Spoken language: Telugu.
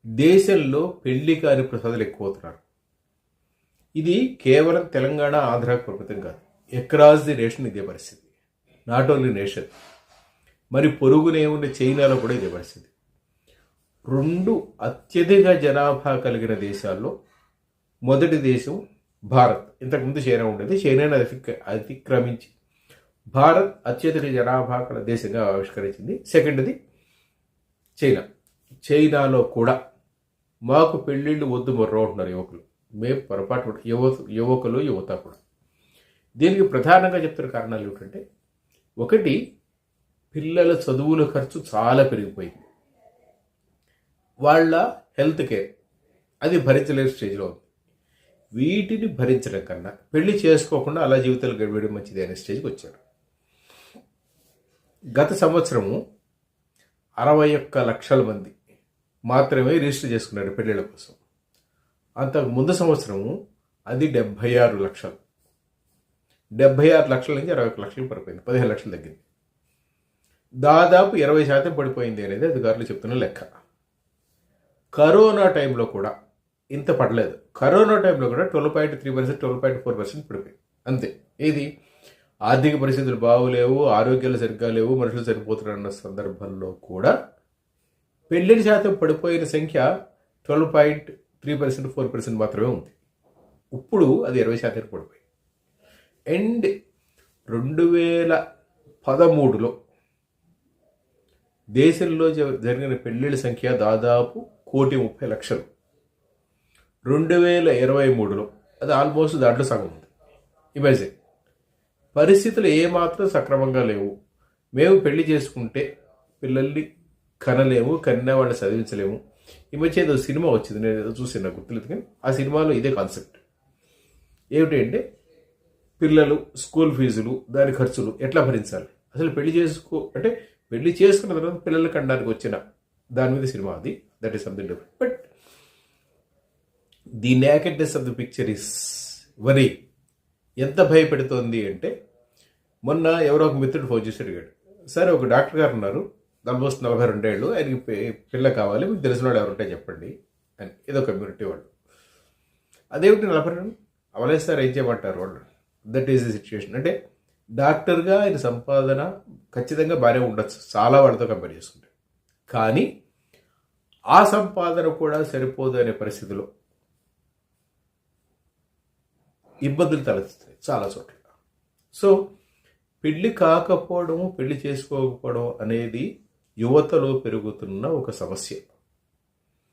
దేశంలో పెళ్లి కాని ప్రసాదాలు ఎక్కువ అవుతున్నారు. ఇది కేవలం తెలంగాణ ఆంధ్ర పరిమితం కాదు, అక్రాస్ ది నేషన్ ఇదే పరిస్థితి. నాట్ ఓన్లీ నేషన్, మరి పొరుగునే ఉన్న చైనాలో కూడా ఇదే పరిస్థితి. 2 అత్యధిక జనాభా కలిగిన దేశాల్లో మొదటి దేశం భారత్. ఇంతకుముందు చైనా ఉండేది, చైనాను అతిక్రమించి భారత్ అత్యధిక జనాభా కల దేశంగా ఆవిష్కరించింది. సెకండ్ది చైనా. చైనాలో కూడా మాకు పెళ్ళిళ్ళు వద్దు మొర్రో ఉంటున్నారు యువకులు. మేము పొరపాటు యువకులు యువత కూడా. దీనికి ప్రధానంగా చెప్తున్న కారణాలు ఏమిటంటే, ఒకటి, పిల్లల చదువుల ఖర్చు చాలా పెరిగిపోయింది. వాళ్ళ హెల్త్ కేర్ అది భరించలేని స్టేజ్లో ఉంది. వీటిని భరించడం కన్నా పెళ్లి చేసుకోకుండా అలా జీవితాలు గడిపేయడం మంచిది అనే స్టేజ్కి వచ్చారు. గత సంవత్సరము 61 లక్షల మంది మాత్రమే రిజిస్టర్ చేసుకున్నారు పెళ్ళిళ్ళ కోసం. అంతకు ముందు సంవత్సరము అది 76 లక్షలు. 76 లక్షల నుంచి 21 లక్షలు పడిపోయింది, 15 లక్షలు తగ్గింది. దాదాపు 20% పడిపోయింది అనేది అధికారులు చెప్తున్న లెక్క. కరోనా టైంలో కూడా ఇంత పడలేదు. కరోనా టైంలో కూడా 12.3%, 12.4% పడిపోయింది అంతే. ఇది ఆర్థిక పరిస్థితులు బాగోలేవు, ఆరోగ్యాలు సరిగ్గా లేవు, మనుషులు సరిపోతున్న సందర్భంలో కూడా పెళ్లిన శాతం పడిపోయిన సంఖ్య 12.3%, 4% మాత్రమే ఉంది. ఇప్పుడు అది 20% పడిపోయింది. అండ్ 2013లో దేశంలో జరిగిన పెళ్లిళ్ళ సంఖ్య దాదాపు 1,30,00,000. 2023లో అది ఆల్మోస్ట్ దాంట్లో సగం ఉంది. ఇమాజిన్. పరిస్థితులు ఏమాత్రం సక్రమంగా లేవు. మేము పెళ్లి చేసుకుంటే పిల్లల్ని కనలేము, కన్నా వాళ్ళని చదివించలేము. ఈ మధ్య ఏదో సినిమా వచ్చింది, నేను ఏదో చూసి నాకు గుర్తులేదు, కానీ ఆ సినిమాలో ఇదే కాన్సెప్ట్. ఏమిటి అంటే, పిల్లలు స్కూల్ ఫీజులు, దాని ఖర్చులు ఎట్లా భరించాలి, అసలు పెళ్లి చేసుకున్న తర్వాత పిల్లలు కనడానికి వచ్చిన దాని మీద సినిమా అది. That is something different. But the nakedness of the picture is worry. ఎంత భయపెడుతోంది అంటే, మొన్న ఎవరో ఒక మిత్రుడు ఫోన్ చేసి అడిగాడు, సరే ఒక డాక్టర్ గారు ఉన్నారు, ఆల్మోస్ట్ 42 ఏళ్ళు, ఆయనకి పిల్ల కావాలి, మీకు తెలిసిన వాళ్ళు ఎవరుంటే చెప్పండి అని. ఏదో కమ్యూనిటీ వాళ్ళు. అదేమిటి 42 అవలేదు సార్, ఏం చేయమంటారు వాళ్ళు. That is the situation. అంటే డాక్టర్గా ఆయన సంపాదన ఖచ్చితంగా బాగానే ఉండొచ్చు చాలా వాళ్ళతో కంపేర్ చేసుకుంటే, కానీ ఆ సంపాదన కూడా సరిపోదు అనే పరిస్థితిలో ఇబ్బందులు తలెత్తుతాయి చాలా చోట్ల. సో పెళ్లి కాకపోవడం, పెళ్లి చేసుకోకపోవడం అనేది యువతలో పెరుగుతున్న ఒక సమస్య.